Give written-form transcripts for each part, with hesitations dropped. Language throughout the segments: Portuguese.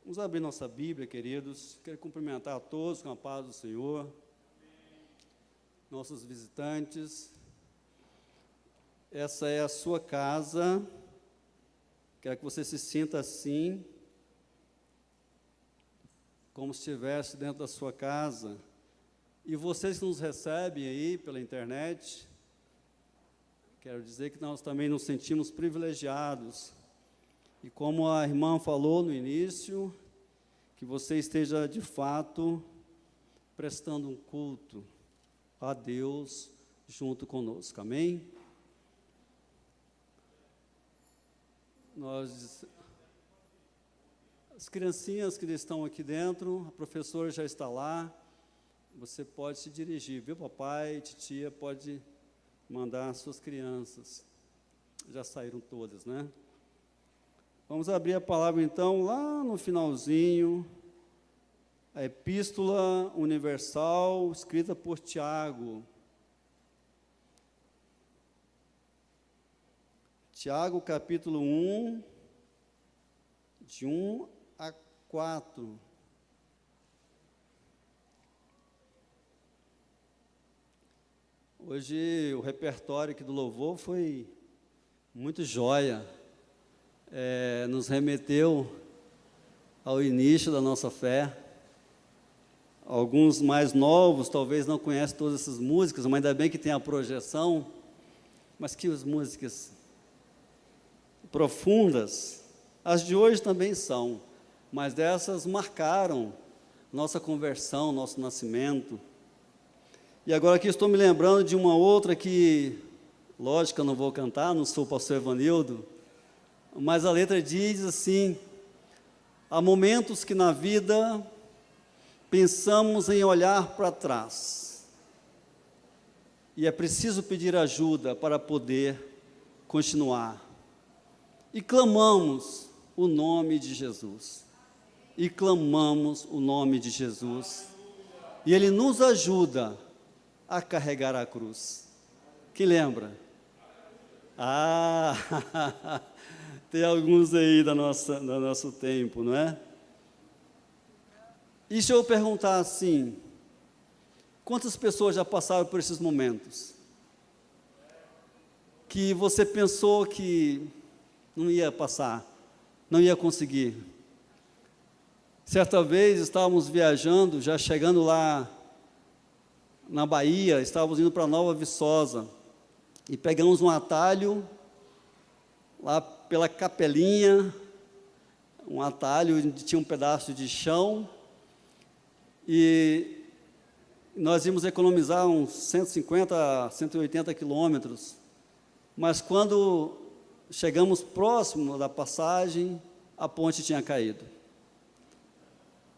Vamos abrir nossa Bíblia, queridos. Quero cumprimentar a todos com a paz do Senhor, nossos visitantes. Essa é a sua casa. Quero que você se sinta assim, como se estivesse dentro da sua casa. E vocês que nos recebem aí pela internet, quero dizer que nós também nos sentimos privilegiados. E como a irmã falou no início, que você esteja de fato prestando um culto a Deus junto conosco, amém? As criancinhas que estão aqui dentro, a professora já está lá, você pode se dirigir, viu, papai, titia, pode mandar suas crianças, já saíram todas, né? Vamos abrir a palavra, então, lá no finalzinho, a Epístola Universal, escrita por Tiago. Tiago, capítulo 1, de 1 a 4. Hoje, o repertório aqui do louvor foi muito joia. Nos remeteu ao início da nossa fé. Alguns mais novos talvez não conhecem todas essas músicas, mas ainda bem que tem a projeção. Mas que as músicas profundas, as de hoje também são, mas dessas marcaram nossa conversão, nosso nascimento. E agora aqui estou me lembrando de uma outra que, lógico, eu não vou cantar, não sou o pastor Evanildo, mas a letra diz assim: há momentos que na vida pensamos em olhar para trás, e é preciso pedir ajuda para poder continuar. E clamamos o nome de Jesus. E clamamos o nome de Jesus. E Ele nos ajuda a carregar a cruz. Quem lembra? Tem alguns aí do nosso tempo, não é? E se eu perguntar assim, quantas pessoas já passaram por esses momentos? Que você pensou que não ia passar, não ia conseguir. Certa vez estávamos viajando, já chegando lá na Bahia, estávamos indo para Nova Viçosa, e pegamos um atalho lá pela Capelinha, um atalho onde tinha um pedaço de chão, e nós íamos economizar uns 150, 180 quilômetros, mas quando chegamos próximo da passagem, a ponte tinha caído.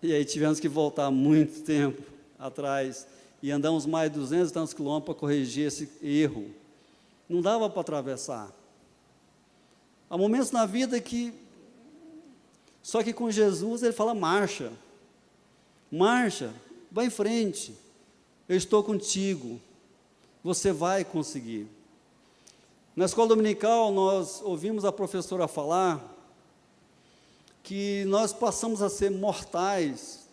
E aí tivemos que voltar muito tempo atrás, e andamos mais de 200 e tantos quilômetros para corrigir esse erro. Não dava para atravessar. Há momentos na vida que, só que com Jesus ele fala: marcha, marcha, vai em frente, eu estou contigo, você vai conseguir. Na escola dominical nós ouvimos a professora falar que nós passamos a ser mortais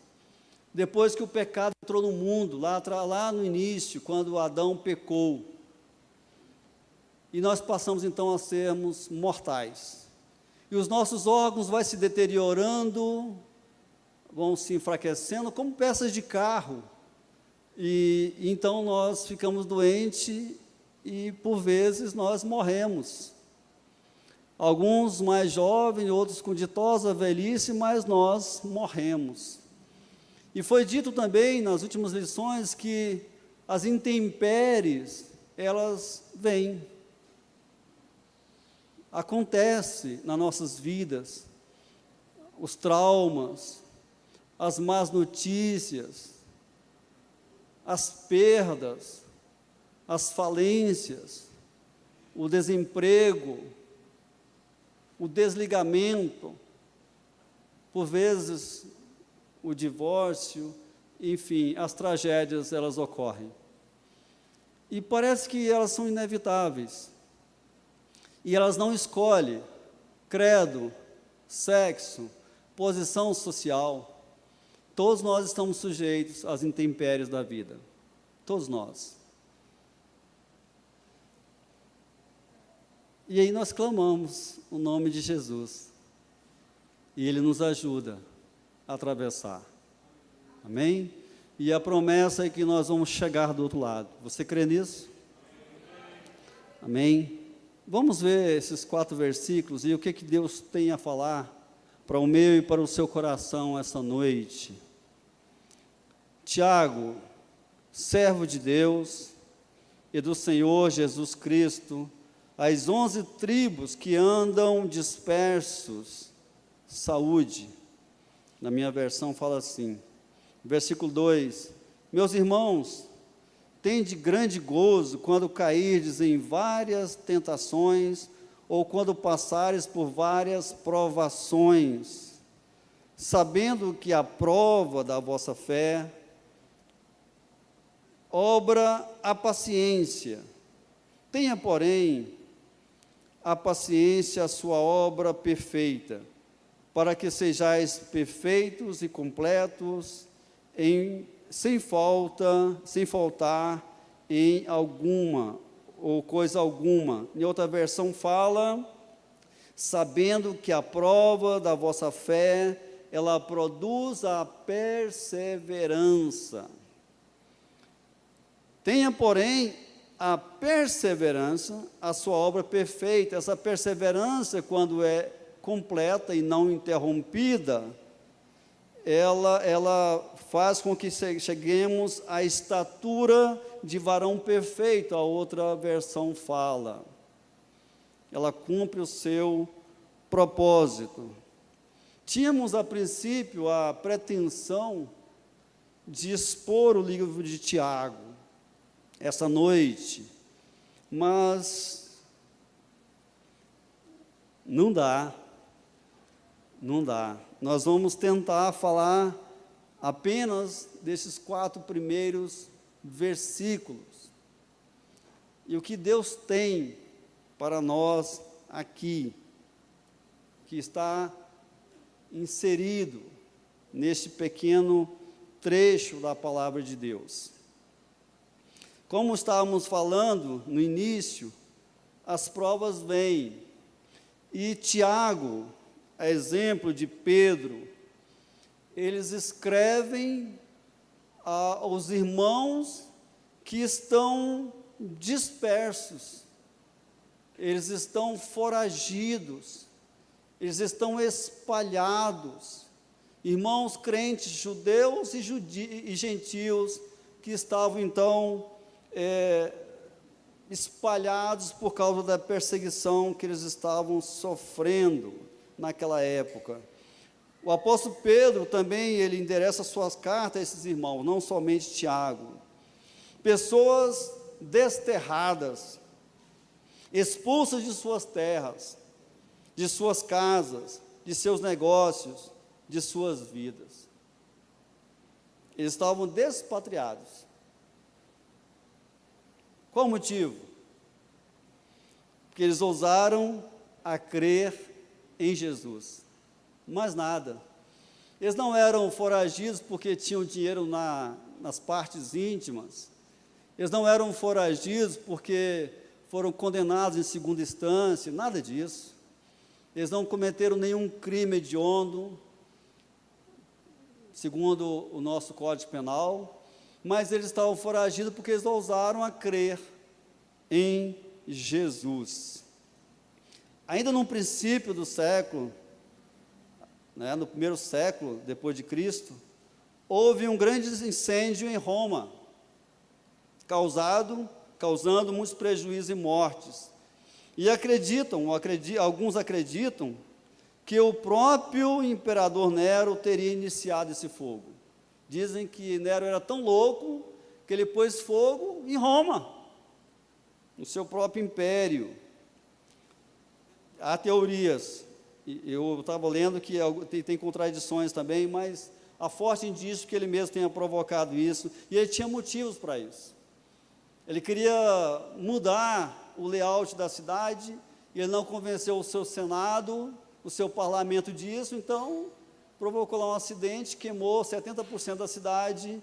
depois que o pecado entrou no mundo, lá no início, quando Adão pecou. E nós passamos então a sermos mortais. E os nossos órgãos vão se deteriorando, vão se enfraquecendo como peças de carro. E então nós ficamos doentes e por vezes nós morremos. Alguns mais jovens, outros com ditosa velhice, mas nós morremos. E foi dito também nas últimas lições que as intempéries, elas vêm. Acontece nas nossas vidas, os traumas, as más notícias, as perdas, as falências, o desemprego, o desligamento, por vezes o divórcio, enfim, as tragédias, elas ocorrem. E parece que elas são inevitáveis. E elas não escolhem credo, sexo, posição social, todos nós estamos sujeitos às intempéries da vida. Todos nós. E aí nós clamamos o nome de Jesus. E Ele nos ajuda a atravessar. Amém? E a promessa é que nós vamos chegar do outro lado. Você crê nisso? Amém? Vamos ver esses 4 versículos e o que Deus tem a falar para o meu e para o seu coração essa noite. Tiago, servo de Deus e do Senhor Jesus Cristo, as 11 tribos que andam dispersos, saúde. Na minha versão fala assim, versículo 2, meus irmãos, tende grande gozo quando cairdes em várias tentações, ou quando passares por várias provações, sabendo que a prova da vossa fé obra a paciência. Tenha, porém, a paciência a sua obra perfeita, para que sejais perfeitos e completos, sem faltar em alguma, ou coisa alguma. Em outra versão fala, sabendo que a prova da vossa fé, ela produz a perseverança. Tenha, porém, a perseverança, a sua obra perfeita. Essa perseverança, quando é completa e não interrompida, ela faz com que cheguemos à estatura de varão perfeito. A outra versão fala. Ela cumpre o seu propósito. Tínhamos, a princípio, a pretensão de expor o livro de Tiago essa noite, mas não dá. Nós vamos tentar falar apenas desses 4 primeiros versículos. E o que Deus tem para nós aqui, que está inserido neste pequeno trecho da palavra de Deus. Como estávamos falando no início, as provas vêm. E Tiago, a exemplo de Pedro, eles escrevem aos irmãos que estão dispersos, eles estão foragidos, eles estão espalhados, irmãos crentes judeus e gentios que estavam então espalhados por causa da perseguição que eles estavam sofrendo naquela época. O apóstolo Pedro também, ele endereça suas cartas a esses irmãos, não somente Tiago. Pessoas desterradas, expulsas de suas terras, de suas casas, de seus negócios, de suas vidas. Eles estavam despatriados. Qual o motivo? Porque eles ousaram a crer em Jesus. Mais nada. Eles não eram foragidos porque tinham dinheiro nas partes íntimas. Eles não eram foragidos porque foram condenados em segunda instância, nada disso. Eles não cometeram nenhum crime hediondo, segundo o nosso Código Penal, mas eles estavam foragidos porque eles ousaram a crer em Jesus. Ainda no princípio do século, no primeiro século depois de Cristo, houve um grande incêndio em Roma, causando muitos prejuízos e mortes. E alguns acreditam que o próprio imperador Nero teria iniciado esse fogo. Dizem que Nero era tão louco que ele pôs fogo em Roma, no seu próprio império. Há teorias, eu estava lendo que tem contradições também, mas há forte indício que ele mesmo tenha provocado isso, e ele tinha motivos para isso. Ele queria mudar o layout da cidade, e ele não convenceu o seu Senado, o seu parlamento disso, então provocou lá um acidente, queimou 70% da cidade,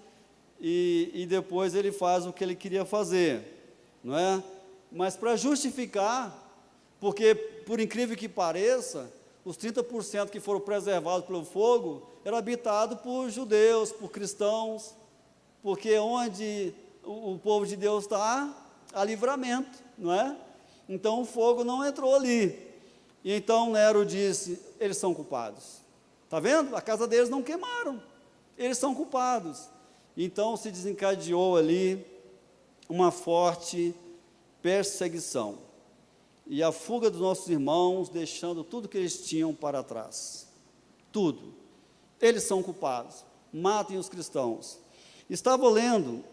e depois ele faz o que ele queria fazer, não é? Mas para justificar, porque, por incrível que pareça, os 30% que foram preservados pelo fogo, era habitado por judeus, por cristãos, porque onde o povo de Deus está, há livramento, não é? Então o fogo não entrou ali. E então Nero disse, eles são culpados. Está vendo? A casa deles não queimaram, eles são culpados. Então se desencadeou ali uma forte perseguição. E a fuga dos nossos irmãos, deixando tudo que eles tinham para trás. Tudo. Eles são culpados. Matem os cristãos. Estava lendo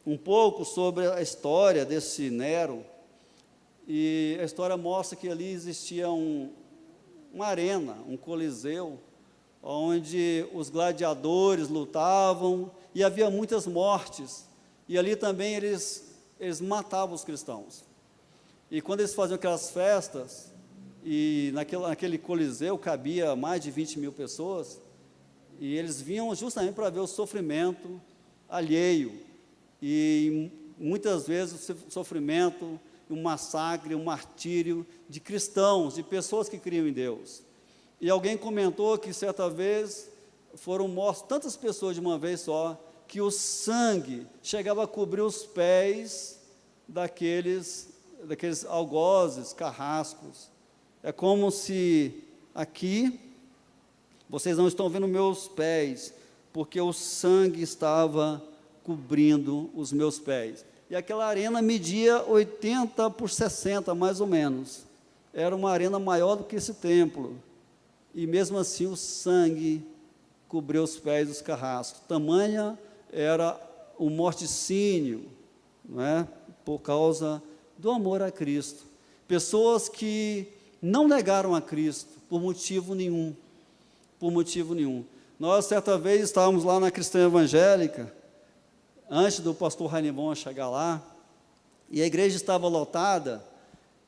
um pouco sobre a história desse Nero, e a história mostra que ali existia uma arena, um coliseu, onde os gladiadores lutavam, e havia muitas mortes, e ali também eles matavam os cristãos. E quando eles faziam aquelas festas, e naquele coliseu cabia mais de 20 mil pessoas, e eles vinham justamente para ver o sofrimento alheio, e muitas vezes o sofrimento, um massacre, um martírio de cristãos, de pessoas que criam em Deus. E alguém comentou que certa vez foram mortas tantas pessoas de uma vez só, que o sangue chegava a cobrir os pés daqueles algozes, carrascos. É como se aqui, vocês não estão vendo meus pés, porque o sangue estava cobrindo os meus pés. E aquela arena media 80 por 60, mais ou menos. Era uma arena maior do que esse templo. E mesmo assim o sangue cobriu os pés dos carrascos. Tamanha era o morticínio, não é? Por causa do amor a Cristo. Pessoas que não negaram a Cristo por motivo nenhum. Por motivo nenhum. Nós, certa vez, estávamos lá na Cristã Evangélica, antes do pastor Ranimon chegar lá, e a igreja estava lotada,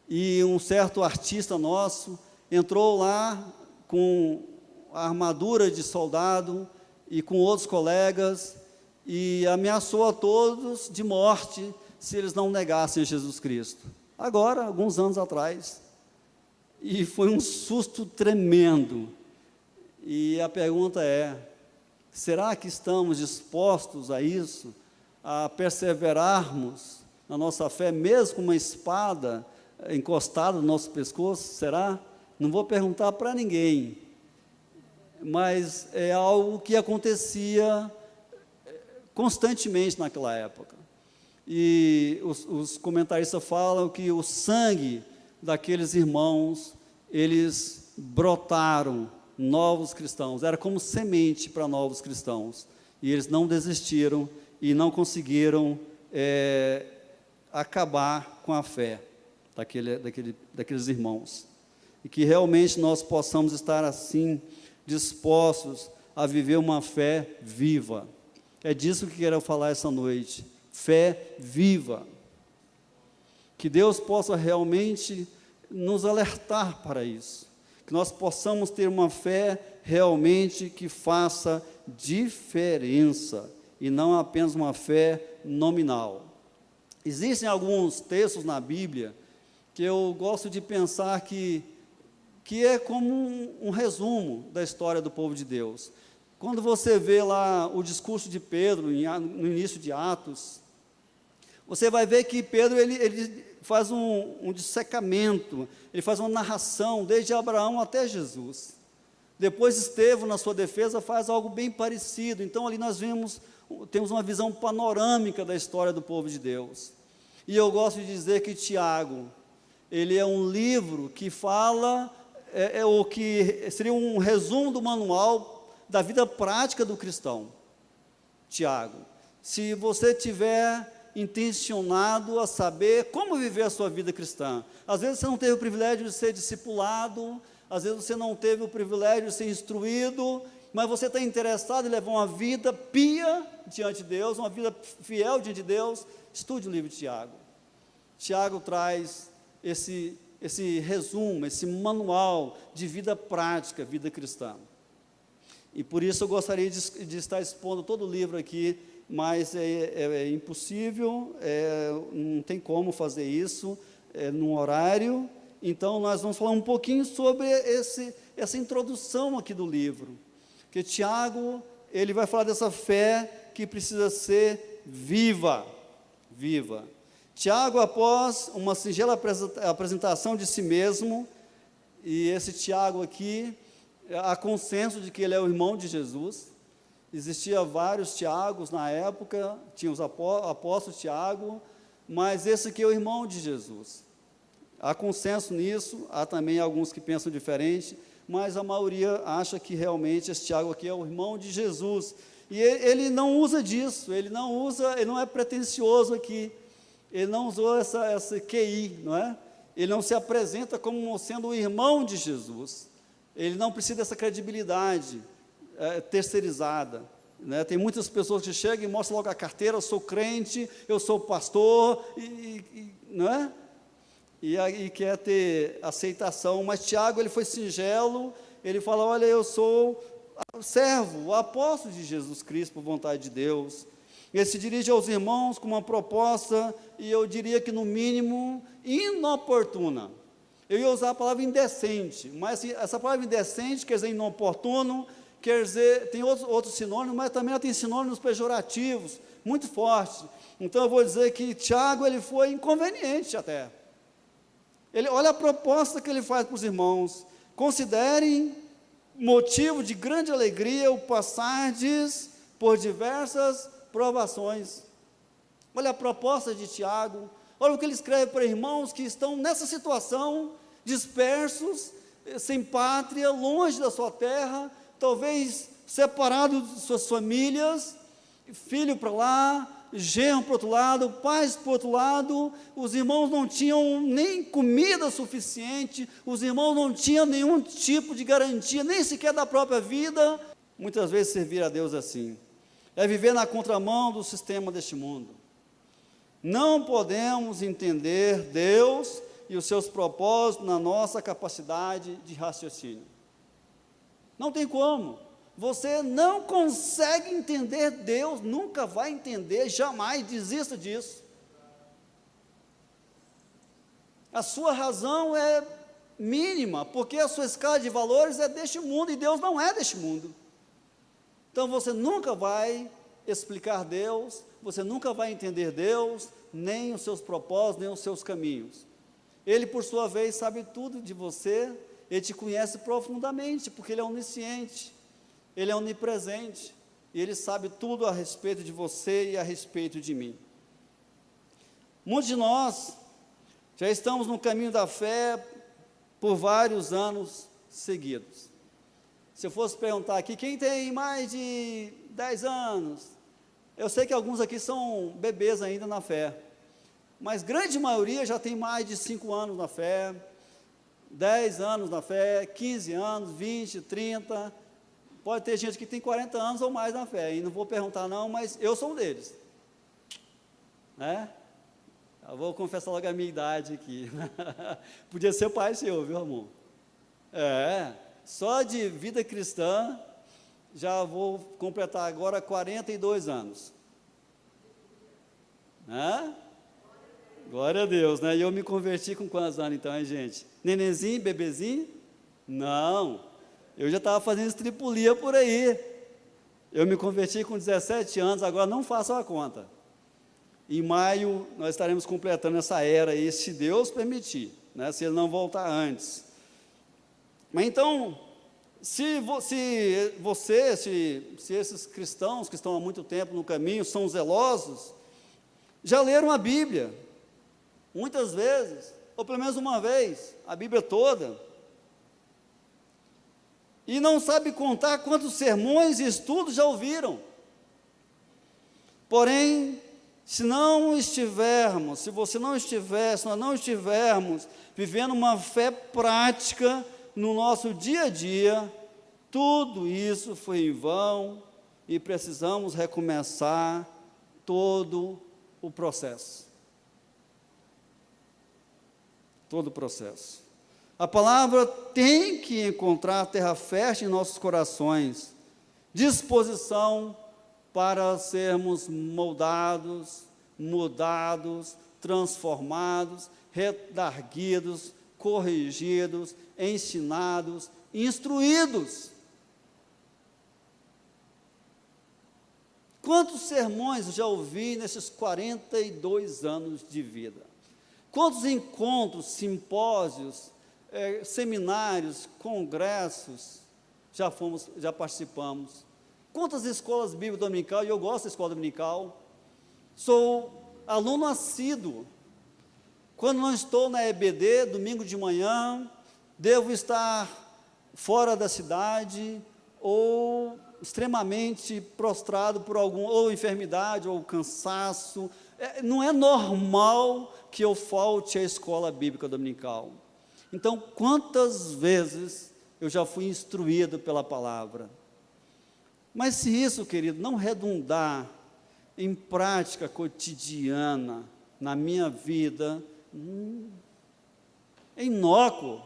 e um certo artista nosso entrou lá com a armadura de soldado e com outros colegas, e ameaçou a todos de morte se eles não negassem Jesus Cristo. Agora, alguns anos atrás. E foi um susto tremendo. E a pergunta é, será que estamos dispostos a isso? A perseverarmos na nossa fé, mesmo com uma espada encostada no nosso pescoço? Será? Não vou perguntar para ninguém, mas é algo que acontecia constantemente naquela época. E os comentaristas falam que o sangue daqueles irmãos, eles brotaram novos cristãos, era como semente para novos cristãos, e eles não desistiram e não conseguiram acabar com a fé daqueles irmãos, e que realmente nós possamos estar assim, dispostos a viver uma fé viva. É disso que quero falar essa noite, fé viva, que Deus possa realmente nos alertar para isso, que nós possamos ter uma fé realmente que faça diferença, e não apenas uma fé nominal. Existem alguns textos na Bíblia que eu gosto de pensar que é como um resumo da história do povo de Deus. Quando você vê lá o discurso de Pedro, no início de Atos, você vai ver que Pedro ele faz um dissecamento, ele faz uma narração, desde Abraão até Jesus. Depois Estevão, na sua defesa, faz algo bem parecido. Então ali nós temos uma visão panorâmica da história do povo de Deus. E eu gosto de dizer que Tiago, ele é um livro que fala, o que seria um resumo do manual da vida prática do cristão. Tiago, se você tiver intencionado a saber como viver a sua vida cristã, às vezes você não teve o privilégio de ser discipulado, às vezes você não teve o privilégio de ser instruído, mas você está interessado em levar uma vida pia diante de Deus, uma vida fiel diante de Deus, estude o livro de Tiago. Tiago traz esse resumo, esse manual de vida prática, vida cristã. E por isso eu gostaria de estar expondo todo o livro aqui, mas é impossível, não tem como fazer isso num horário. Então, nós vamos falar um pouquinho sobre essa introdução aqui do livro. Que Tiago, ele vai falar dessa fé que precisa ser viva. Viva. Tiago, após uma singela apresentação de si mesmo, e esse Tiago aqui, há consenso de que ele é o irmão de Jesus. Existia vários Tiagos na época, tinha o apóstolo Tiago, mas esse aqui é o irmão de Jesus. Há consenso nisso, há também alguns que pensam diferente, mas a maioria acha que realmente esse Tiago aqui é o irmão de Jesus. E ele não usa disso, ele não é pretensioso aqui, ele não usou essa QI, não é? Ele não se apresenta como sendo o irmão de Jesus. Ele não precisa dessa credibilidade terceirizada, né? Tem muitas pessoas que chegam e mostram logo a carteira: eu sou crente, eu sou pastor, não é? E quer ter aceitação, mas Tiago, ele foi singelo, ele fala: olha, eu sou servo, o apóstolo de Jesus Cristo, por vontade de Deus. Ele se dirige aos irmãos com uma proposta, e eu diria que no mínimo inoportuna. Eu ia usar a palavra indecente, mas essa palavra indecente quer dizer inoportuno, quer dizer, tem outros sinônimos, mas também ela tem sinônimos pejorativos, muito fortes. Então eu vou dizer que Tiago, ele foi inconveniente até. Olha a proposta que ele faz para os irmãos: considerem motivo de grande alegria o passardes por diversas provações. Olha a proposta de Tiago, olha o que ele escreve para irmãos que estão nessa situação, dispersos, sem pátria, longe da sua terra, talvez separados de suas famílias, filho para lá, genro para o outro lado, pais para o outro lado. Os irmãos não tinham nem comida suficiente, os irmãos não tinham nenhum tipo de garantia, nem sequer da própria vida. Muitas vezes servir a Deus assim é viver na contramão do sistema deste mundo. Não podemos entender Deus e os seus propósitos na nossa capacidade de raciocínio. Não tem como. Você não consegue entender Deus, nunca vai entender, jamais, desista disso. A sua razão é mínima, porque a sua escala de valores é deste mundo, e Deus não é deste mundo. Então você nunca vai explicar Deus, você nunca vai entender Deus, nem os seus propósitos, nem os seus caminhos. Ele, por sua vez, sabe tudo de você, ele te conhece profundamente, porque ele é onisciente. Ele é onipresente, e Ele sabe tudo a respeito de você e a respeito de mim. Muitos de nós já estamos no caminho da fé por vários anos seguidos. Se eu fosse perguntar aqui, quem tem mais de 10 anos? Eu sei que alguns aqui são bebês ainda na fé, mas grande maioria já tem mais de 5 anos na fé, 10 anos na fé, 15 anos, 20, 30... Pode ter gente que tem 40 anos ou mais na fé, e não vou perguntar não, mas eu sou um deles. Né? Eu vou confessar logo a minha idade aqui. Podia ser pai seu, viu, amor? Só de vida cristã, já vou completar agora 42 anos. Né? Glória a Deus, né? E eu me converti com quantos anos então, hein, gente? Nenenzinho, bebezinho? Não. Eu já estava fazendo estripulia por aí. Eu me converti com 17 anos, agora não façam a conta. Em maio, nós estaremos completando essa era aí, se Deus permitir, né, se Ele não voltar antes. Mas então, se esses cristãos que estão há muito tempo no caminho, são zelosos, já leram a Bíblia, muitas vezes, ou pelo menos uma vez, a Bíblia toda, e não sabe contar quantos sermões e estudos já ouviram. Porém, se nós não estivermos vivendo uma fé prática no nosso dia a dia, tudo isso foi em vão e precisamos recomeçar todo o processo. Todo o processo. A palavra tem que encontrar terra fértil em nossos corações, disposição para sermos moldados, mudados, transformados, redarguidos, corrigidos, ensinados, instruídos. Quantos sermões eu já ouvi nesses 42 anos de vida? Quantos encontros, simpósios, seminários, congressos já participamos? Quantas escolas bíblicas dominical, e eu gosto da escola dominical, sou aluno assíduo. Quando não estou na EBD, domingo de manhã, devo estar fora da cidade, ou extremamente prostrado por ou enfermidade, ou cansaço. Não é normal que eu falte à escola bíblica dominical. Então, quantas vezes eu já fui instruído pela palavra? Mas se isso, querido, não redundar em prática cotidiana na minha vida, é inócuo.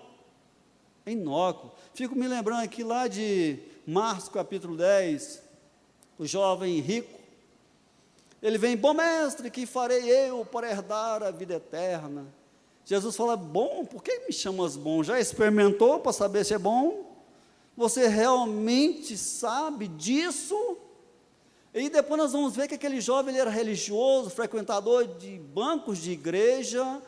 Fico me lembrando aqui lá de Marcos capítulo 10, o jovem rico, ele vem: bom mestre, que farei eu para herdar a vida eterna? Jesus fala: bom, por que me chamas bom? Já experimentou para saber se é bom? Você realmente sabe disso? E depois nós vamos ver que aquele jovem, ele era religioso, frequentador de bancos de igreja,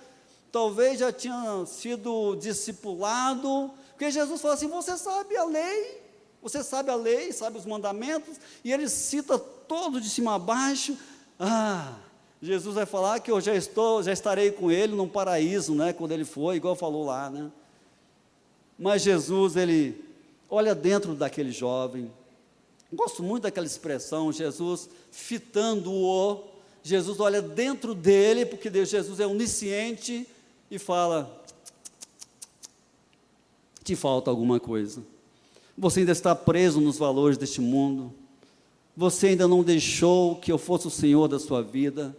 talvez já tinha sido discipulado, porque Jesus fala assim: você sabe a lei, sabe os mandamentos, e ele cita todo de cima a baixo. Jesus vai falar que eu já estarei com ele no paraíso, né, quando ele for, igual falou lá, né? Mas Jesus, ele olha dentro daquele jovem. Gosto muito daquela expressão, Jesus fitando-o. Jesus olha dentro dele, porque Jesus é onisciente, e fala: te falta alguma coisa. Você ainda está preso nos valores deste mundo. Você ainda não deixou que eu fosse o Senhor da sua vida.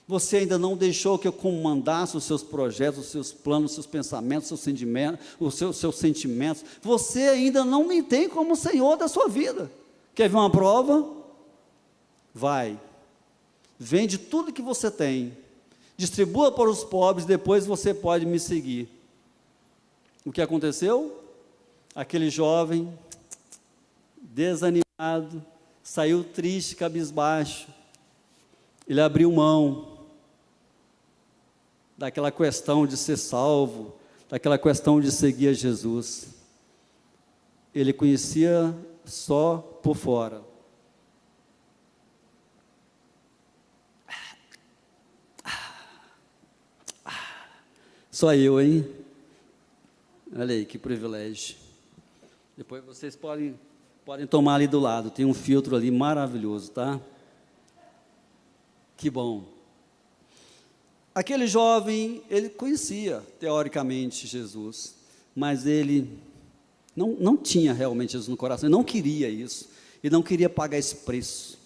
Você ainda não deixou que eu comandasse os seus projetos, os seus planos, os seus pensamentos, os seus sentimentos. Você ainda não me tem como Senhor da sua vida. Quer ver uma prova? Vai, vende tudo que você tem, distribua para os pobres, depois você pode me seguir. O que aconteceu? Aquele jovem, desanimado, saiu triste, cabisbaixo. Ele abriu mão daquela questão de ser salvo, daquela questão de seguir a Jesus. Ele conhecia só por fora. Só eu, hein? Olha aí, que privilégio. Depois vocês podem tomar ali do lado, tem um filtro ali maravilhoso, tá? Que bom. Aquele jovem, ele conhecia, teoricamente, Jesus, mas ele não tinha realmente Jesus no coração, ele não queria isso, ele não queria pagar esse preço,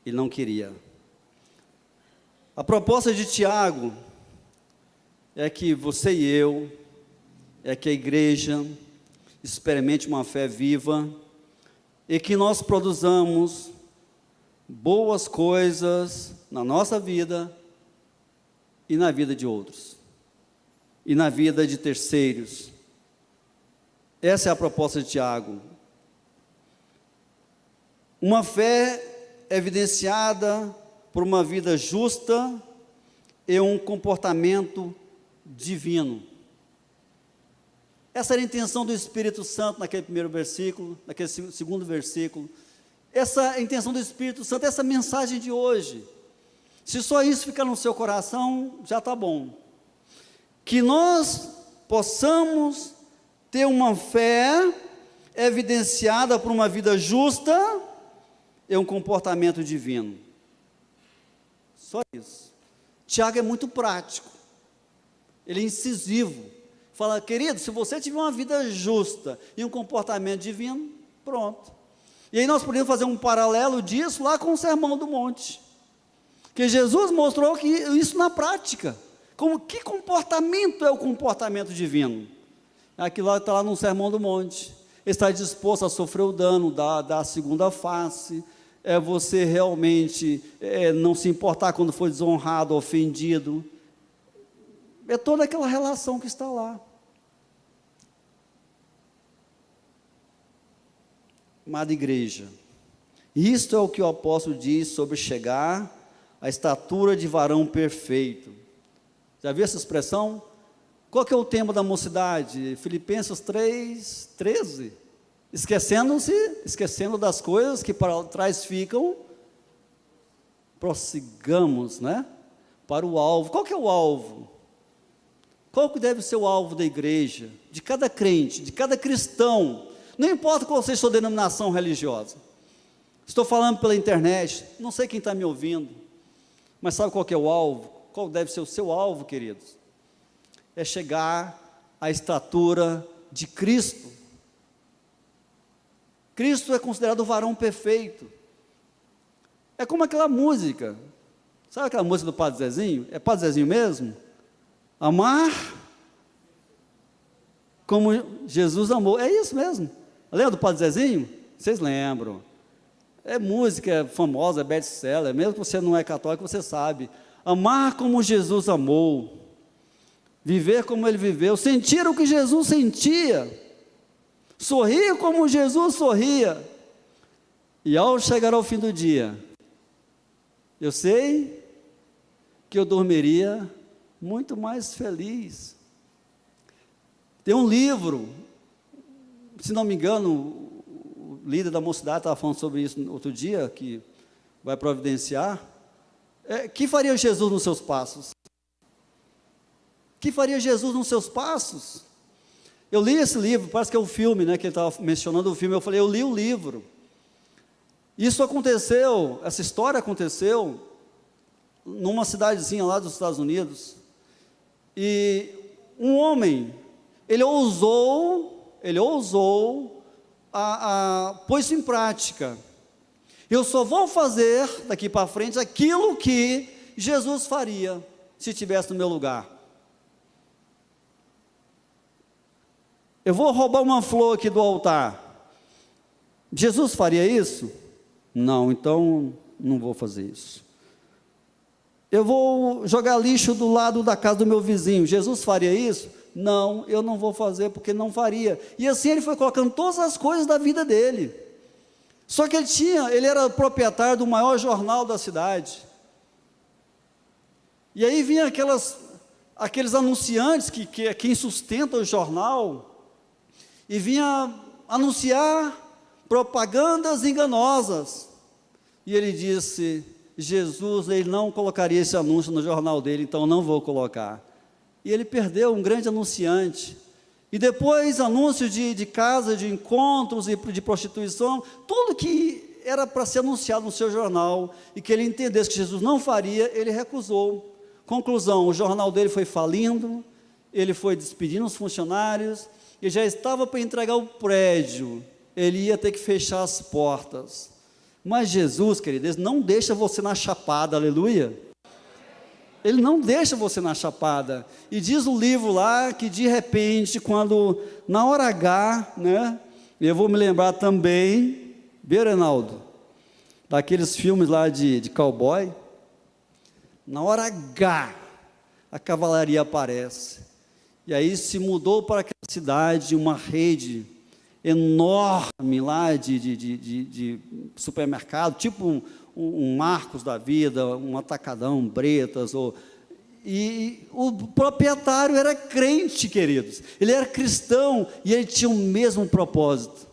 ele não queria. A proposta de Tiago é que você e eu, é que a igreja experimente uma fé viva, e que nós produzamos boas coisas na nossa vida, e na vida de outros, e na vida de terceiros. Essa é a proposta de Tiago. Uma fé evidenciada por uma vida justa e um comportamento divino. Essa era a intenção do Espírito Santo naquele primeiro versículo, naquele segundo versículo. Essa é a intenção do Espírito Santo, essa mensagem de hoje. Se só isso ficar no seu coração, já está bom. Que nós possamos ter uma fé evidenciada por uma vida justa e um comportamento divino. Só isso. Tiago é muito prático. Ele é incisivo. Fala: querido, se você tiver uma vida justa e um comportamento divino, pronto. E aí nós podemos fazer um paralelo disso lá com o Sermão do Monte. Que Jesus mostrou que isso na prática. Que comportamento é o comportamento divino? Aquilo lá está lá no Sermão do Monte. estar disposto a sofrer o dano da segunda face, é você realmente não se importar quando for desonrado, ofendido, é toda aquela relação que está lá. Amada igreja, isto é o que o apóstolo diz sobre chegar à estatura de varão perfeito. Já viu essa expressão? Qual que é o tema da mocidade? Filipenses 3:13. Esquecendo das coisas que para trás ficam, prossigamos, né? Para o alvo. Qual que é o alvo? Qual que deve ser o alvo da igreja? De cada crente, de cada cristão. Não importa qual seja a sua denominação religiosa. Estou falando pela internet, não sei quem está me ouvindo, mas sabe qual que é o alvo? Qual deve ser o seu alvo, queridos? É chegar à estatura de Cristo. Cristo é considerado o varão perfeito. É como aquela música, sabe aquela música do Padre Zezinho? É Padre Zezinho mesmo? Amar como Jesus amou, é isso mesmo. Lembra do Padre Zezinho? Vocês lembram? É música famosa, é best-seller, mesmo que você não é católico, você sabe. Amar como Jesus amou, viver como Ele viveu, sentir o que Jesus sentia, sorrir como Jesus sorria, e ao chegar ao fim do dia, eu sei que eu dormiria muito mais feliz. Tem um livro, se não me engano, o líder da mocidade estava falando sobre isso outro dia, que vai providenciar. Que faria Jesus nos seus passos? Que faria Jesus nos seus passos? Eu li esse livro, parece que é o filme, né, que ele estava mencionando o filme. Eu falei, eu li o livro. Isso aconteceu, essa história aconteceu numa cidadezinha lá dos Estados Unidos. E um homem, ele ousou pôr isso em prática. Eu só vou fazer daqui para frente aquilo que Jesus faria se estivesse no meu lugar. Eu vou roubar uma flor aqui do altar. Jesus faria isso? Não, então não vou fazer isso. Eu vou jogar lixo do lado da casa do meu vizinho. Jesus faria isso? Não, eu não vou fazer porque não faria. E assim ele foi colocando todas as coisas da vida dele. Só que ele era proprietário do maior jornal da cidade. E aí vinha aqueles anunciantes que é quem sustenta o jornal, e vinha anunciar propagandas enganosas. E ele disse, Jesus, ele não colocaria esse anúncio no jornal dele, então não vou colocar. E ele perdeu um grande anunciante. E depois anúncios de casa, de encontros e de prostituição, tudo que era para ser anunciado no seu jornal, e que ele entendesse que Jesus não faria, ele recusou. Conclusão, o jornal dele foi falindo, ele foi despedindo os funcionários, e já estava para entregar o prédio, ele ia ter que fechar as portas. Mas Jesus, queridos, não deixa você na chapada, aleluia. Ele não deixa você na chapada. E diz o livro lá que de repente, quando na hora H, né, eu vou me lembrar também, Reinaldo, daqueles filmes lá de cowboy, na hora H, a cavalaria aparece. E aí se mudou para aquela cidade uma rede enorme lá de supermercado, tipo um Marcos da vida, um Atacadão, Bretas, e o proprietário era crente, queridos, ele era cristão, e ele tinha o mesmo propósito,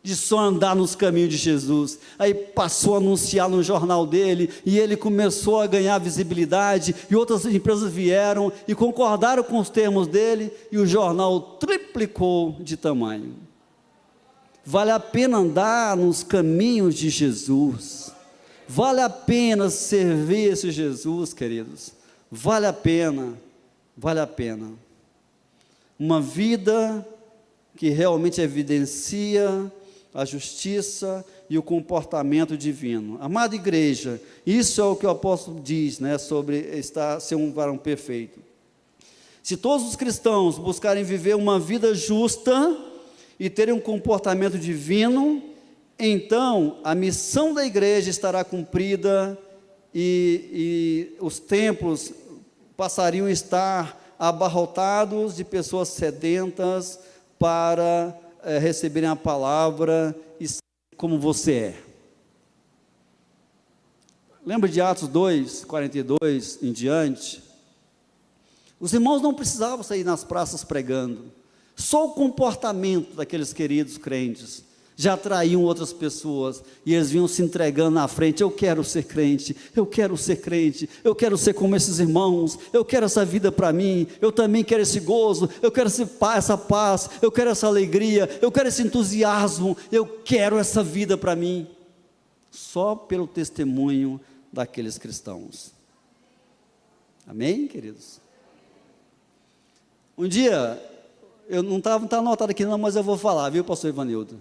de só andar nos caminhos de Jesus. Aí passou a anunciar no jornal dele, e ele começou a ganhar visibilidade, e outras empresas vieram, e concordaram com os termos dele, e o jornal triplicou de tamanho. Vale a pena andar nos caminhos de Jesus, vale a pena servir esse Jesus, queridos, vale a pena, uma vida que realmente evidencia a justiça e o comportamento divino. Amada igreja, isso é o que o apóstolo diz, né, sobre ser um varão perfeito. Se todos os cristãos buscarem viver uma vida justa e terem um comportamento divino, então a missão da igreja estará cumprida e os templos passariam a estar abarrotados de pessoas sedentas para receberem a palavra e ser como você é. Lembra de Atos 2, 42 em diante? Os irmãos não precisavam sair nas praças pregando. Só o comportamento daqueles queridos crentes já atraíam outras pessoas, e eles vinham se entregando na frente. Eu quero ser crente, eu quero ser crente, eu quero ser como esses irmãos, eu quero essa vida para mim, eu também quero esse gozo, eu quero essa paz, eu quero essa alegria, eu quero esse entusiasmo, eu quero essa vida para mim. Só pelo testemunho daqueles cristãos. Amém, queridos? Um dia, eu não está anotado aqui não, mas eu vou falar, viu, pastor Ivanildo?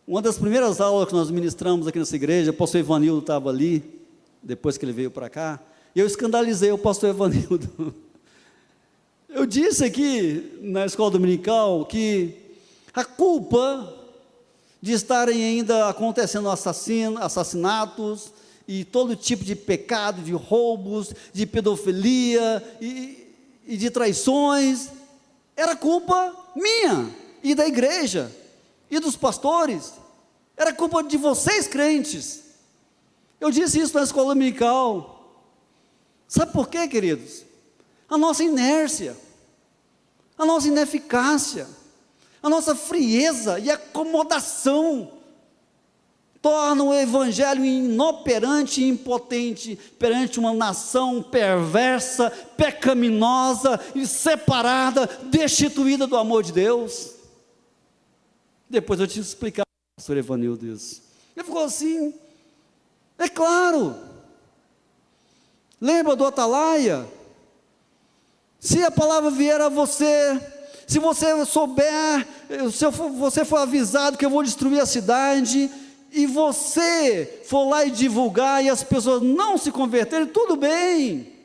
Uma das primeiras aulas que nós ministramos aqui nessa igreja, o pastor Ivanildo estava ali, depois que ele veio para cá, e eu escandalizei o pastor Ivanildo. Eu disse aqui, na escola dominical, que a culpa de estarem ainda acontecendo assassinatos, e todo tipo de pecado, de roubos, de pedofilia, e de traições, era culpa minha, e da igreja, e dos pastores, era culpa de vocês crentes. Eu disse isso na escola dominical. Sabe por quê, queridos? A nossa inércia, a nossa ineficácia, a nossa frieza e acomodação, tornam o evangelho inoperante e impotente perante uma nação perversa, pecaminosa e separada, destituída do amor de Deus. Depois eu tive que explicar para o pastor Evanildo isso. Ele ficou assim, é claro. Lembra do Atalaia? Se a palavra vier a você, se você souber, se você for avisado que eu vou destruir a cidade, e você for lá e divulgar, e as pessoas não se converterem, tudo bem,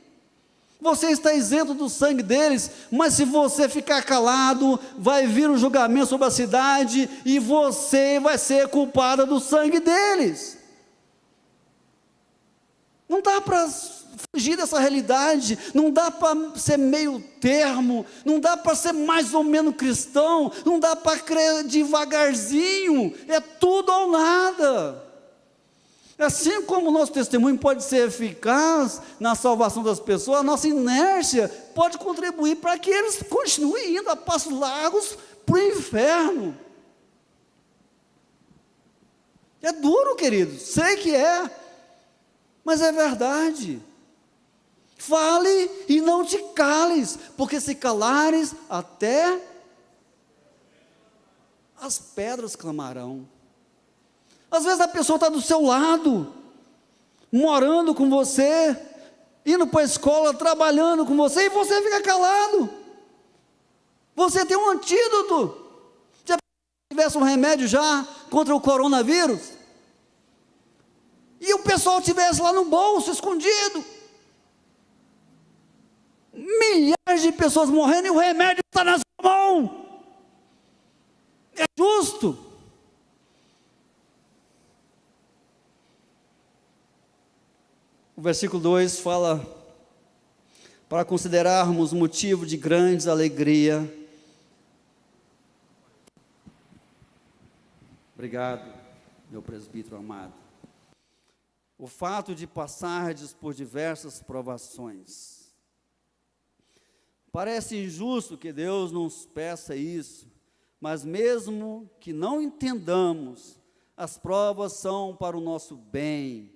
você está isento do sangue deles, mas se você ficar calado, vai vir um julgamento sobre a cidade, e você vai ser culpada do sangue deles. Não dá para fugir dessa realidade, não dá para ser meio termo, não dá para ser mais ou menos cristão, não dá para crer devagarzinho, é tudo ou nada. Assim como o nosso testemunho pode ser eficaz na salvação das pessoas, a nossa inércia pode contribuir para que eles continuem indo a passos largos para o inferno. É duro, queridos, sei que é, mas é verdade. Fale e não te cales, porque se calares, até as pedras clamarão. Às vezes a pessoa está do seu lado, morando com você, indo para a escola, trabalhando com você, e você fica calado. Você tem um antídoto. Se tivesse um remédio já contra o coronavírus, e o pessoal tivesse lá no bolso, escondido, milhares de pessoas morrendo e o remédio está na sua mão. É justo? O versículo 2 fala para considerarmos motivo de grande alegria. Obrigado, meu presbítero amado. O fato de passardes por diversas provações. Parece injusto que Deus nos peça isso, mas mesmo que não entendamos, as provas são para o nosso bem.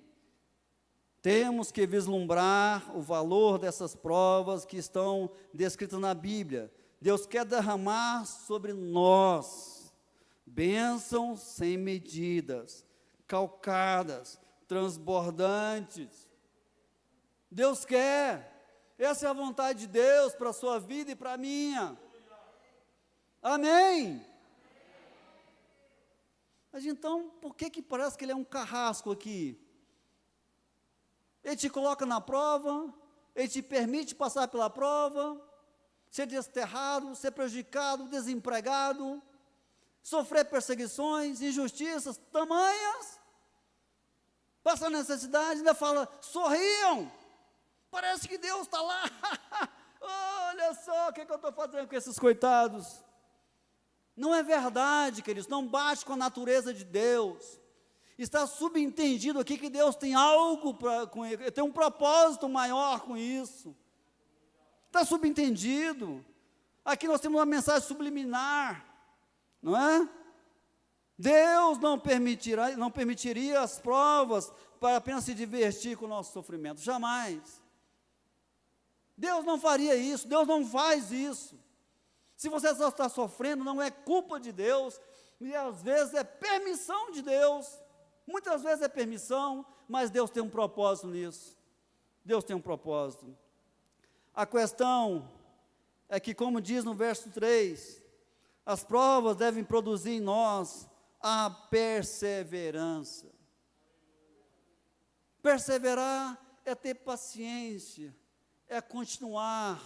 Temos que vislumbrar o valor dessas provas que estão descritas na Bíblia. Deus quer derramar sobre nós bênçãos sem medidas, calcadas, transbordantes. Deus quer. Essa é a vontade de Deus para a sua vida e para a minha. Amém? Mas então, por que parece que ele é um carrasco aqui? Ele te coloca na prova, ele te permite passar pela prova, ser desterrado, ser prejudicado, desempregado, sofrer perseguições, injustiças tamanhas, passa necessidade, ainda fala, sorriam, parece que Deus está lá, olha só o que eu estou fazendo com esses coitados. Não é verdade, queridos, não bate com a natureza de Deus. Está subentendido aqui que Deus tem algo com ele, tem um propósito maior com isso. Está subentendido. Aqui nós temos uma mensagem subliminar, não é? Deus não permitiria as provas para apenas se divertir com o nosso sofrimento, jamais. Deus não faria isso, Deus não faz isso. Se você só está sofrendo, não é culpa de Deus, e às vezes é permissão de Deus, muitas vezes é permissão, mas Deus tem um propósito nisso, Deus tem um propósito. A questão é que, como diz no verso 3, as provas devem produzir em nós a perseverança. Perseverar é ter paciência, é continuar,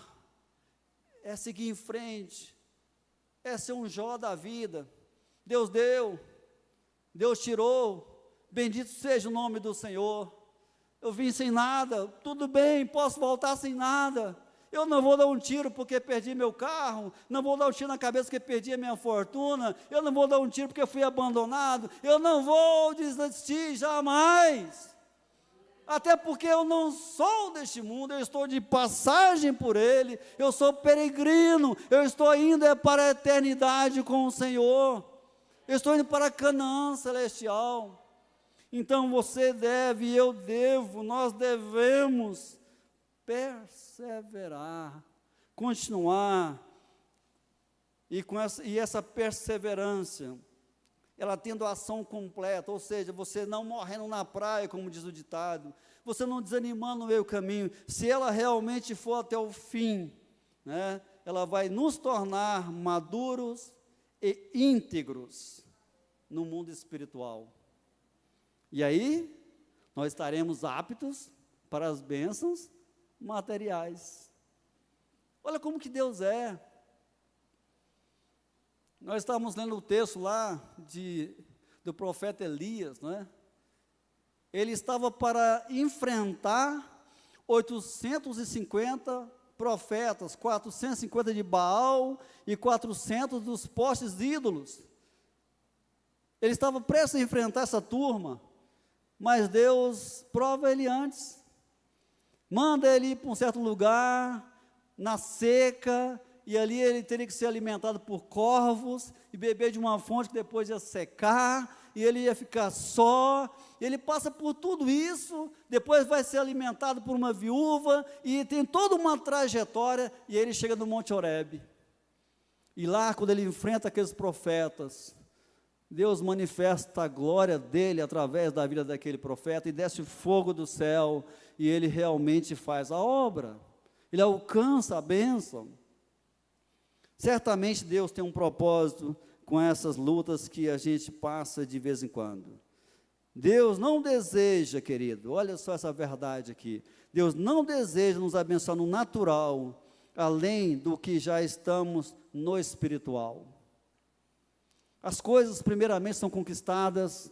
é seguir em frente, é ser um Jó da vida. Deus deu, Deus tirou, bendito seja o nome do Senhor. Eu vim sem nada, tudo bem, posso voltar sem nada. Eu não vou dar um tiro porque perdi meu carro, não vou dar um tiro na cabeça porque perdi a minha fortuna, eu não vou dar um tiro porque fui abandonado, eu não vou desistir jamais. Até porque eu não sou deste mundo, eu estou de passagem por ele, eu sou peregrino, eu estou indo para a eternidade com o Senhor, eu estou indo para Canaã celestial. Então você deve, eu devo, nós devemos perseverar, continuar, e essa perseverança, ela tendo a ação completa, ou seja, você não morrendo na praia, como diz o ditado, você não desanimando no meio do caminho, se ela realmente for até o fim, né, ela vai nos tornar maduros e íntegros no mundo espiritual. E aí, nós estaremos aptos para as bênçãos materiais. Olha como que Deus é. Nós estávamos lendo o texto lá do profeta Elias, não é? Ele estava para enfrentar 850 profetas, 450 de Baal e 400 dos postes ídolos. Ele estava prestes a enfrentar essa turma, mas Deus prova ele antes, manda ele ir para um certo lugar, na seca, e ali ele teria que ser alimentado por corvos, e beber de uma fonte que depois ia secar, e ele ia ficar só, ele passa por tudo isso, depois vai ser alimentado por uma viúva, e tem toda uma trajetória, e ele chega no Monte Horebe, e lá quando ele enfrenta aqueles profetas, Deus manifesta a glória dele através da vida daquele profeta, e desce fogo do céu, e ele realmente faz a obra, ele alcança a bênção. Certamente Deus tem um propósito com essas lutas que a gente passa de vez em quando. Deus não deseja, querido, olha só essa verdade aqui, Deus não deseja nos abençoar no natural, além do que já estamos no espiritual. As coisas primeiramente são conquistadas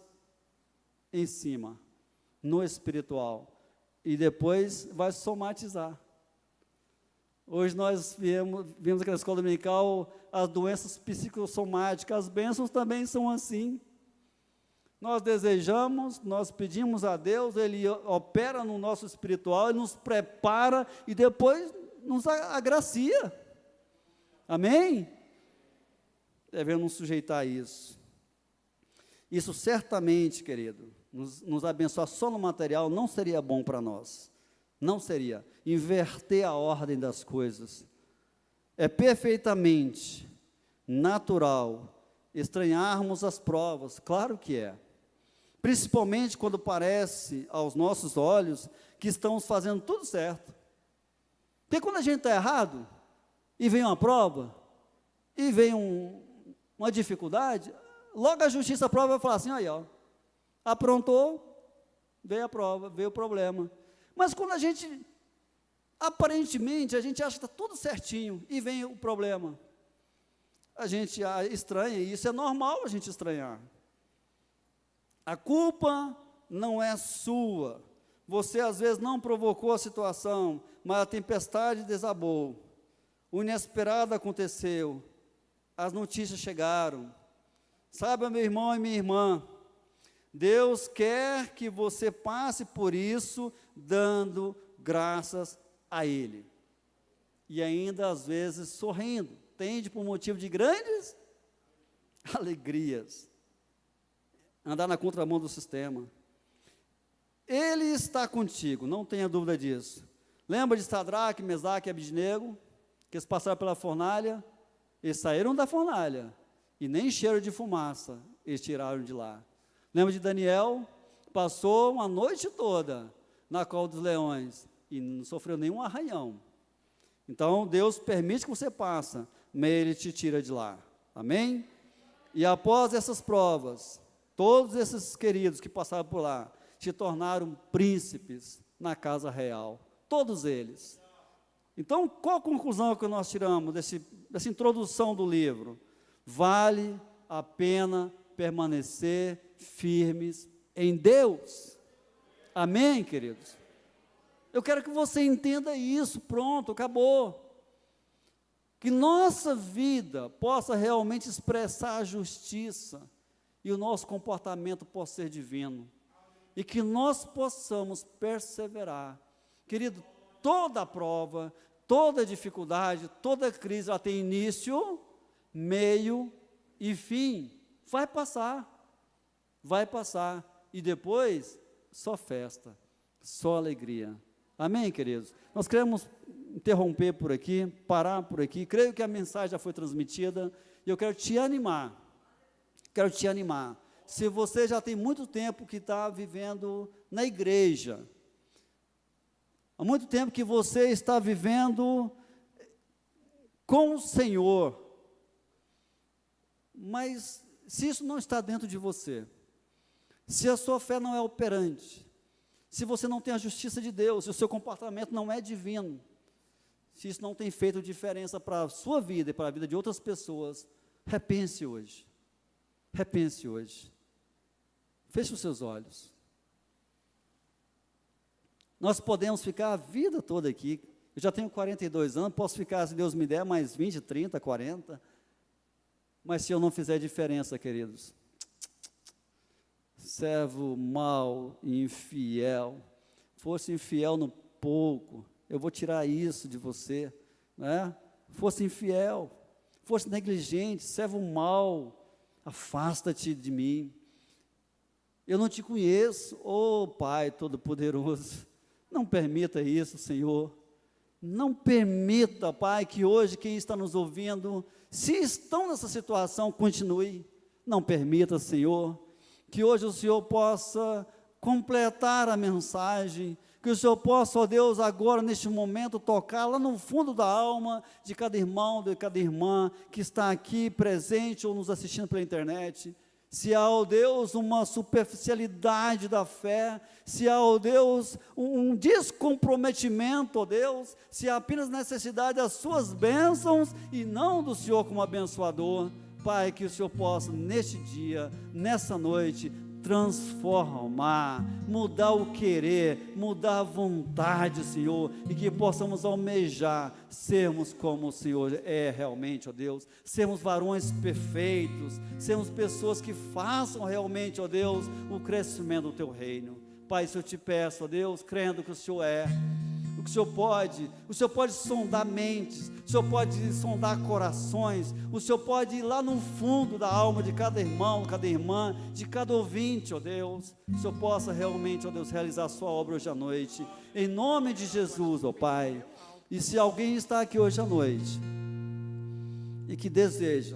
em cima, no espiritual, e depois vai somatizar. Hoje nós vimos aqui na escola dominical as doenças psicossomáticas, as bênçãos também são assim. Nós desejamos, nós pedimos a Deus, Ele opera no nosso espiritual, Ele nos prepara e depois nos agracia. Amém? Devemos nos sujeitar a isso. Isso certamente, querido, nos abençoar só no material não seria bom para nós. Não seria. Inverter a ordem das coisas. É perfeitamente natural estranharmos as provas, claro que é. Principalmente quando parece aos nossos olhos que estamos fazendo tudo certo. Porque quando a gente está errado, e vem uma prova, e vem uma dificuldade, logo a justiça a prova vai falar assim, aí ó, aprontou, veio a prova, veio o problema. Mas quando a gente, aparentemente, a gente acha que está tudo certinho, e vem o problema, a gente estranha, e isso é normal a gente estranhar. A culpa não é sua. Você às vezes não provocou a situação, mas a tempestade desabou. O inesperado aconteceu. As notícias chegaram. Saiba, meu irmão e minha irmã, Deus quer que você passe por isso dando graças a Ele. E ainda às vezes sorrindo. Tende por motivo de grandes alegrias. Andar na contramão do sistema. Ele está contigo, não tenha dúvida disso. Lembra de Sadraque, Mesaque e Abednego, que eles passaram pela fornalha? Eles saíram da fornalha, e nem cheiro de fumaça eles tiraram de lá. Lembra de Daniel? Passou uma noite toda na cova dos leões, e não sofreu nenhum arranhão. Então, Deus permite que você passe, mas Ele te tira de lá. Amém? E após essas provas, todos esses queridos que passaram por lá, se tornaram príncipes na casa real, todos eles. Então, qual a conclusão que nós tiramos dessa introdução do livro? Vale a pena permanecer firmes em Deus. Amém, queridos? Eu quero que você entenda isso, pronto, acabou. Que nossa vida possa realmente expressar a justiça e o nosso comportamento possa ser divino. E que nós possamos perseverar. Querido, toda prova, toda dificuldade, toda crise, ela tem início, meio e fim. Vai passar, e depois, só festa, só alegria. Amém, queridos? Nós queremos interromper por aqui, parar por aqui. Creio que a mensagem já foi transmitida, e eu quero te animar. Se você já tem muito tempo que está vivendo na igreja, há muito tempo que você está vivendo com o Senhor, mas se isso não está dentro de você, se a sua fé não é operante, se você não tem a justiça de Deus, se o seu comportamento não é divino, se isso não tem feito diferença para a sua vida e para a vida de outras pessoas, repense hoje. Feche os seus olhos. Nós podemos ficar a vida toda aqui. Eu já tenho 42 anos, posso ficar, se Deus me der, mais 20, 30, 40. Mas se eu não fizer diferença, queridos, servo mau e infiel, fosse infiel no pouco, eu vou tirar isso de você, né? Fosse infiel, fosse negligente, servo mau, afasta-te de mim. Eu não te conheço, Pai Todo-Poderoso, não permita isso, Senhor, não permita, Pai, que hoje quem está nos ouvindo, se estão nessa situação, continue, não permita, Senhor, que hoje o Senhor possa completar a mensagem, que o Senhor possa, ó Deus, agora neste momento, tocar lá no fundo da alma de cada irmão, de cada irmã que está aqui presente ou nos assistindo pela internet. Se há, ó Deus, uma superficialidade da fé, se há, ó Deus, um descomprometimento, ó Deus, se há apenas necessidade das suas bênçãos e não do Senhor como abençoador, Pai, que o Senhor possa, neste dia, nessa noite, transformar, mudar o querer, mudar a vontade, Senhor, e que possamos almejar, sermos como o Senhor é realmente, ó Deus, sermos varões perfeitos, sermos pessoas que façam realmente, ó Deus, o crescimento do Teu reino. Pai, isso eu te peço, ó Deus, crendo que o Senhor é, o Senhor pode sondar mentes, o Senhor pode sondar corações, o Senhor pode ir lá no fundo da alma de cada irmão, cada irmã, de cada ouvinte, ó Deus, o Senhor possa realmente, ó Deus, realizar a sua obra hoje à noite, em nome de Jesus, ó Pai. E se alguém está aqui hoje à noite, e que deseja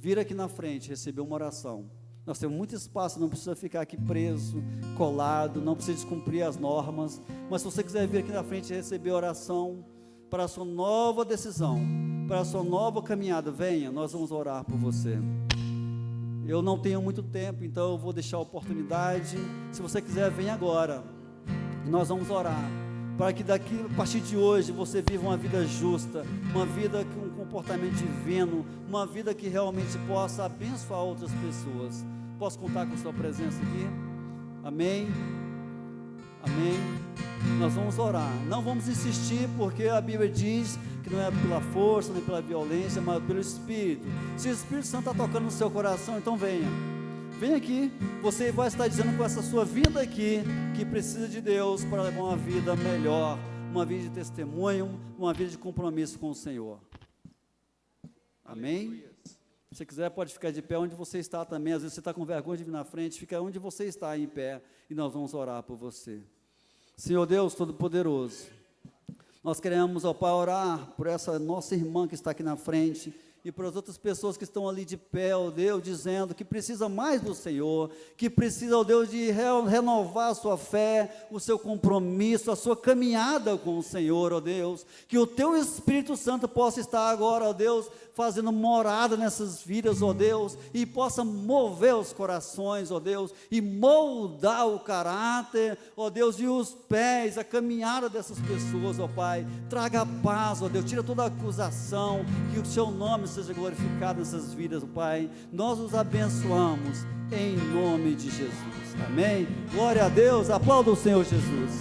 vir aqui na frente, receber uma oração, nós temos muito espaço, não precisa ficar aqui preso, colado, não precisa descumprir as normas, mas se você quiser vir aqui na frente e receber oração para a sua nova decisão, para a sua nova caminhada, venha, nós vamos orar por você. Eu não tenho muito tempo, então eu vou deixar a oportunidade. Se você quiser, venha agora, nós vamos orar, para que daqui, a partir de hoje, você viva uma vida justa, uma vida com comportamento divino, uma vida que realmente possa abençoar outras pessoas. Posso contar com a sua presença aqui? Amém? Amém? Nós vamos orar, não vamos insistir, porque a Bíblia diz que não é pela força, nem pela violência, mas pelo Espírito. Se o Espírito Santo está tocando no seu coração, então venha aqui, você vai estar dizendo com essa sua vida aqui, que precisa de Deus para levar uma vida melhor, uma vida de testemunho, uma vida de compromisso com o Senhor. Amém? Se você quiser, pode ficar de pé onde você está também. Às vezes você está com vergonha de vir na frente, fica onde você está em pé, e nós vamos orar por você. Senhor Deus Todo-Poderoso, nós queremos, ó Pai, orar por essa nossa irmã que está aqui na frente, e para as outras pessoas que estão ali de pé, ó Deus, dizendo que precisa mais do Senhor, que precisa, ó Deus, de renovar a sua fé, o seu compromisso, a sua caminhada com o Senhor, ó Deus, que o Teu Espírito Santo possa estar agora, ó Deus, fazendo morada nessas vidas, ó Deus, e possa mover os corações, ó Deus, e moldar o caráter, ó Deus, e os pés, a caminhada dessas pessoas, ó Pai. Traga paz, ó Deus, tira toda a acusação, que o Seu nome seja glorificado nessas vidas, ó Pai. Nós os abençoamos em nome de Jesus. Amém? Glória a Deus, aplauda o Senhor Jesus.